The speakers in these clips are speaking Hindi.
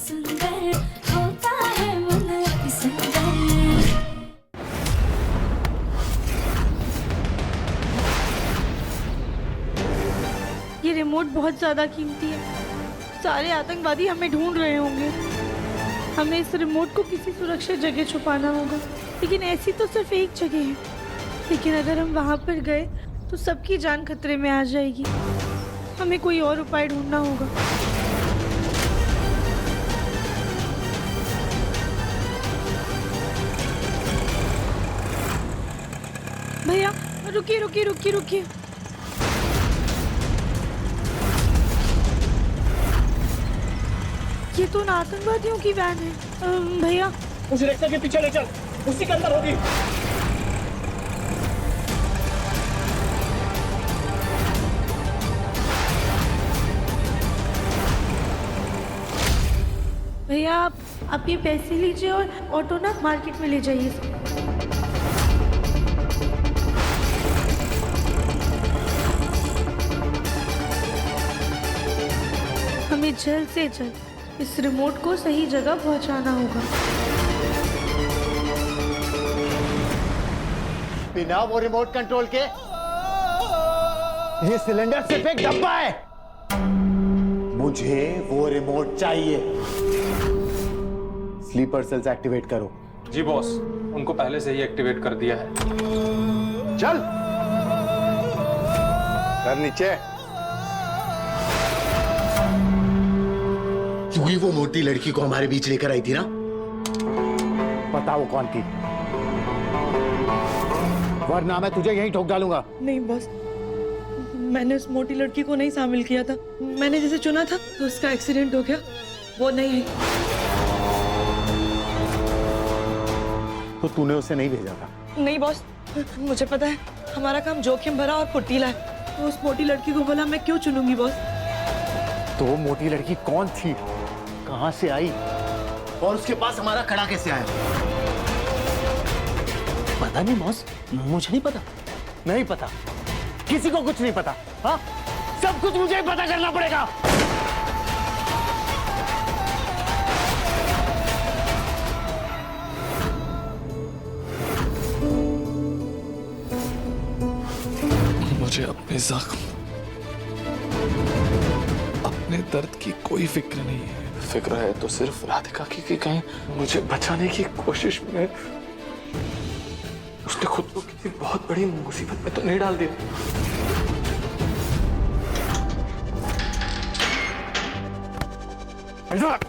सुंदर होता है मन अति सुंदर। ये रिमोट बहुत ज्यादा कीमती है। सारे आतंकवादी हमें ढूंढ रहे होंगे। हमें इस रिमोट को किसी सुरक्षित जगह छुपाना होगा। लेकिन ऐसी तो सिर्फ एक जगह है। लेकिन अगर हम वहां पर गए तो सबकी जान खतरे में आ जाएगी। हमें कोई और उपाय ढूंढना होगा। भैया रुकिए रुकिए रुकिए रुकिए। ये तो उन आतंकवादियों की वैन है। भैया उस रिक्शा के पीछे ले चल, उसी के अंदर होगी। भैया आप ये पैसे लीजिए और ऑटो ना मार्केट में ले जाइए। हमें जल्द से जल्द इस रिमोट को सही जगह पहुंचाना होगा। बिना वो रिमोट कंट्रोल के ये सिलेंडर सिर्फ एक डब्बा है। मुझे वो रिमोट चाहिए। स्लीपर सेल्स एक्टिवेट करो। जी बॉस, उनको पहले से ही एक्टिवेट कर दिया है। चल कर नीचे। तू ही वो मोटी लड़की को हमारे बीच लेकर आई थी ना? पता वो कौन थी, वरना मैं तुझे यहीं ठोक डालूंगा। नहीं बॉस, मैंने उस मोटी लड़की को नहीं शामिल किया था। मैंने जिसे चुना था तो उसका एक्सीडेंट हो गया, वो नहीं है। तो तूने उसे नहीं भेजा था? नहीं बॉस, मुझे पता है हमारा काम जोखिम भरा और फुर्तीला है। तो उस मोटी लड़की को भला मैं क्यों चुनूंगी बॉस? तो वो मोटी लड़की कौन थी, कहां से आई और उसके पास हमारा खड़ा कैसे आया? पता नहीं बॉस, मुझे नहीं पता। नहीं पता, किसी को कुछ नहीं पता। हाँ, सब कुछ मुझे ही पता करना पड़ेगा। मुझे अपने जख्म, अपने दर्द की कोई फिक्र नहीं है। फिक्र है तो सिर्फ राधिका की कि कहीं मुझे बचाने की कोशिश में उसने खुद को किसी बहुत बड़ी मुसीबत में तो नहीं डाल दिया।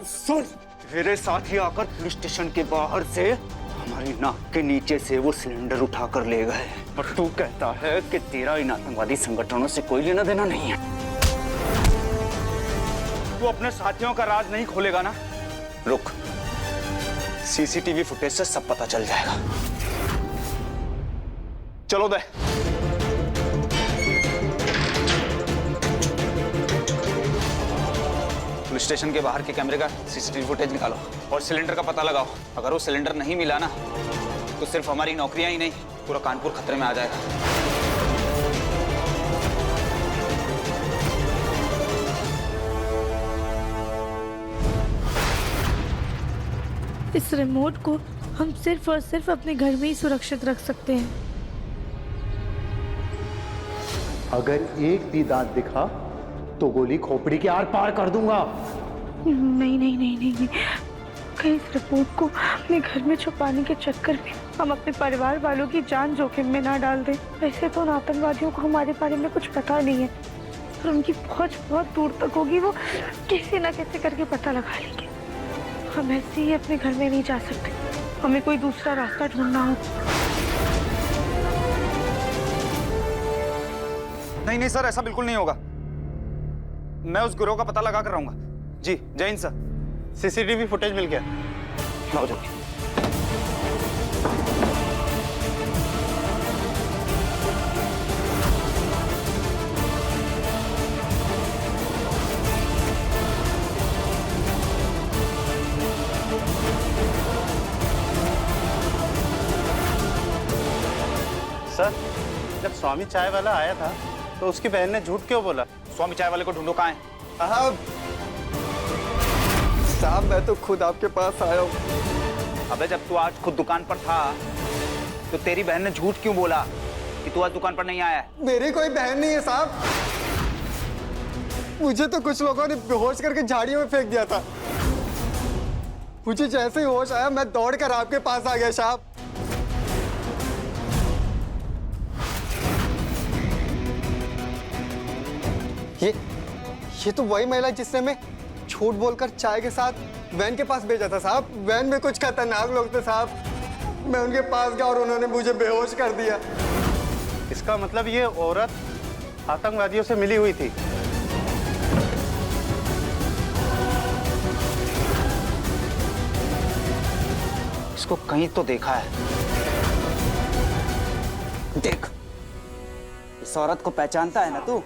सुन, मेरे साथी आकर पुलिस स्टेशन के बाहर से हमारी नाक के नीचे से वो सिलेंडर उठाकर ले गए और तू कहता है कि तेरा इन आतंकवादी संगठनों से कोई लेना देना नहीं है। तू अपने साथियों का राज नहीं खोलेगा ना? रुक, सीसीटीवी फुटेज से सब पता चल जाएगा। चलो दे। पुलिस स्टेशन के बाहर के कैमरे का सीसीटीवी फुटेज निकालो और सिलेंडर का पता लगाओ। अगर वो सिलेंडर नहीं मिला ना तो सिर्फ हमारी नौकरियां ही नहीं, पूरा कानपुर खतरे में आ जाएगा। इस रिमोट को हम सिर्फ और सिर्फ अपने घर में ही सुरक्षित रख सकते हैं। अगर एक भी दांत दिखा तो गोली खोपड़ी के आर पार कर दूंगा। नहीं नहीं नहीं नहीं, नहीं। कहीं इस रिपोर्ट को अपने घर में छुपाने के चक्कर में हम अपने परिवार वालों की जान जोखिम में ना डाल दें। वैसे तो उन आतंकवादियों को हमारे बारे में कुछ पता नहीं है और उनकी पहुंच बहुत दूर तक होगी। वो किसी न कैसे करके पता लगा लेंगे। हम ऐसे ही अपने घर में नहीं जा सकते, हमें कोई दूसरा रास्ता ढूंढना हो। नहीं नहीं सर, ऐसा बिल्कुल नहीं होगा। मैं उस गिरोह का पता लगा कर रहूंगा। जी जय हिंद सर। सीसीटीवी फुटेज मिल गया। लाओ जल्दी। सर, जब स्वामी चाय वाला आया था तो उसकी बहन ने झूठ क्यों बोला? स्वामी चाय वाले को ढूंढो, कहाँ है? साहब मैं तो खुद आपके पास आया हूँ। अबे जब तू आज खुद दुकान पर था तो तेरी बहन ने झूठ क्यों बोला कि तू आज दुकान पर नहीं आया है? मेरी कोई बहन नहीं है साहब। मुझे तो कुछ लोगों ने बेहोश करके झाड़ियों में फेंक दिया था। मुझे जैसे ही होश आया मैं दौड़कर आपके पास आ गया साहब। ये तो वही महिला जिसने मैं झूठ बोलकर चाय के साथ वैन के पास भेजा था साहब। वैन में कुछ खतरनाक लोग थे साहब। मैं उनके पास गया और उन्होंने मुझे बेहोश कर दिया। इसका मतलब ये औरत आतंकवादियों से मिली हुई थी। इसको कहीं तो देखा है। देख, इस औरत को पहचानता है ना तू?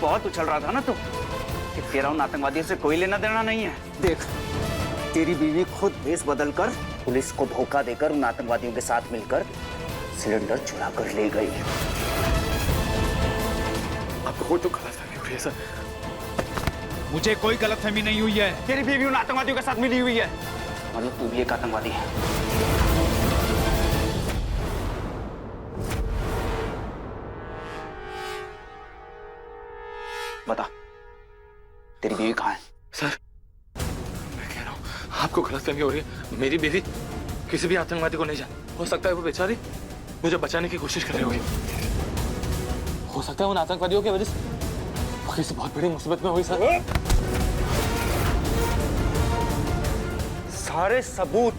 बहुत उछल रहा था ना तू कि तेरा उन आतंकवादियों से कोई लेना देना नहीं है। देख, तेरी बीवी खुद भेष बदलकर पुलिस को धोखा देकर उन आतंकवादियों के साथ मिलकर सिलेंडर चुरा कर ले गई। आपको कोई तो गलतफहमी हो रही है सर। मुझे कोई गलतफहमी नहीं हुई है। तेरी बीवी उन आतंकवादियों के साथ मिली हुई है, मतलब तू भी एक आतंकवादी है। बता, तेरी बीवी कहाँ है? सर मैं कह रहा हूँ आपको गलतफहमी हो रही है। मेरी बीवी किसी भी आतंकवादी को नहीं जान। हो सकता है वो बेचारी मुझे बचाने की कोशिश कर रही होगी। हो सकता है उन आतंकवादियों की वजह से वो किसी बहुत बड़ी मुसीबत में हुई। सर सारे सबूत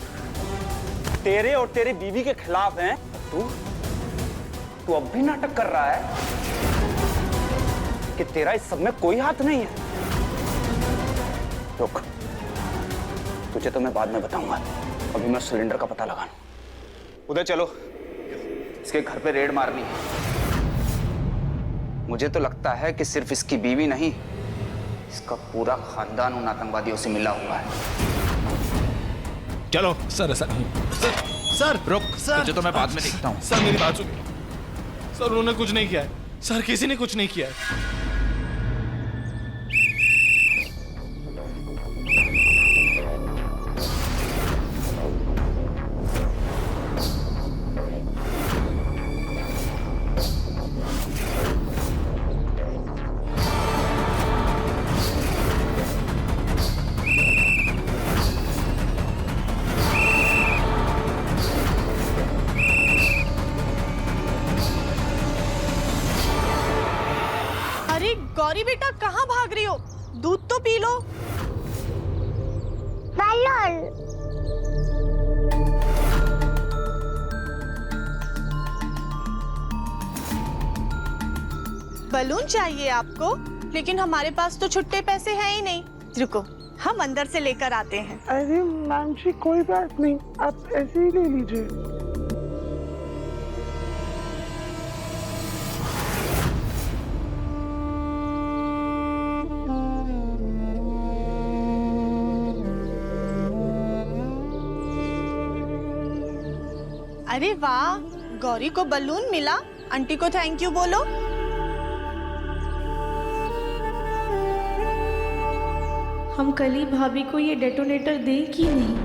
तेरे और तेरी बीवी के खिलाफ हैं। तू अब भी नाटक कर रहा है कि तेरा इस सब में कोई हाथ नहीं है। रुक, तुझे तो मैं बाद में बताऊंगा। अभी मैं सिलेंडर का पता लगाऊं। उधर चलो, इसके घर पे रेड मारनी है। मुझे तो लगता है कि सिर्फ इसकी बीवी नहीं, इसका पूरा खानदान उन आतंकवादियों से मिला हुआ है। चलो सर। सर रुक, सर, तुझे तो मैं बाद में देखता हूँ। सर मेरी बात सुनिए। सर उन्होंने कुछ नहीं किया है। सर किसी ने कुछ नहीं किया है। गौरी बेटा कहाँ भाग रही हो? दूध तो पी लो। बलून चाहिए आपको? लेकिन हमारे पास तो छुट्टे पैसे हैं ही नहीं। रुको, हम अंदर से लेकर आते हैं। अरे मैम जी कोई बात नहीं, आप ऐसे ही ले लीजिए। अरे वाह, गौरी को बलून मिला। आंटी को थैंक यू बोलो। हम कल ही भाभी को ये डेटोनेटर दें कि नहीं?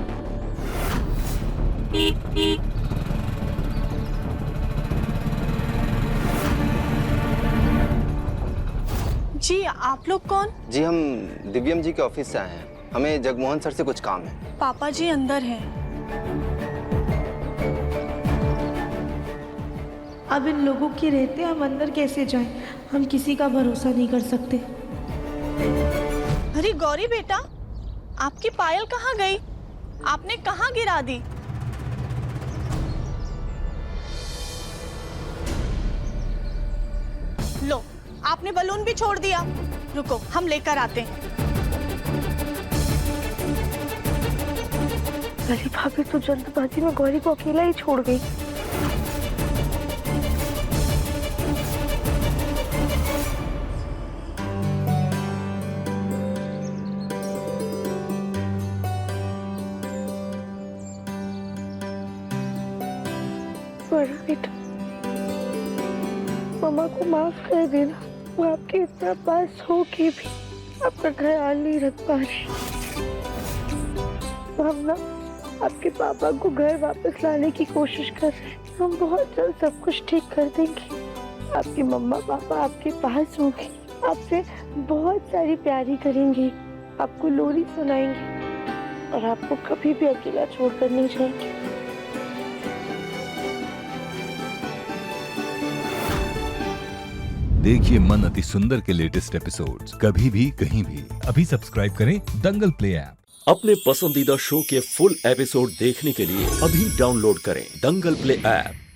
जी आप लोग कौन? जी हम दिव्यम जी के ऑफिस से आए हैं। हमें जगमोहन सर से कुछ काम है। पापा जी अंदर हैं। अब इन लोगों के रहते हम अंदर कैसे जाएं? हम किसी का भरोसा नहीं कर सकते। अरे गौरी बेटा, आपकी पायल कहाँ गई? आपने कहाँ गिरा दी? लो, आपने बलून भी छोड़ दिया। रुको, हम लेकर आते हैं। अरे भाभी तो जल्दबाजी में गौरी को अकेला ही छोड़ गई। बेटा मम्मा को माफ कर देना। वो आपके इतना पास हो के भी आपका ख्याल नहीं रख पा रही। हम ना आपके पापा को घर वापस लाने की कोशिश कर रहे हैं। हम बहुत जल्द सब कुछ ठीक कर देंगे। आपके मम्मा पापा आपके पास होंगे, आपसे बहुत सारी प्यारी करेंगे, आपको लोरी सुनाएंगे और आपको कभी भी अकेला छोड़कर नहीं जाएंगे। देखिए मन अति सुंदर के लेटेस्ट एपिसोड्स कभी भी कहीं भी। अभी सब्सक्राइब करें दंगल प्ले ऐप। अपने पसंदीदा शो के फुल एपिसोड देखने के लिए अभी डाउनलोड करें दंगल प्ले ऐप।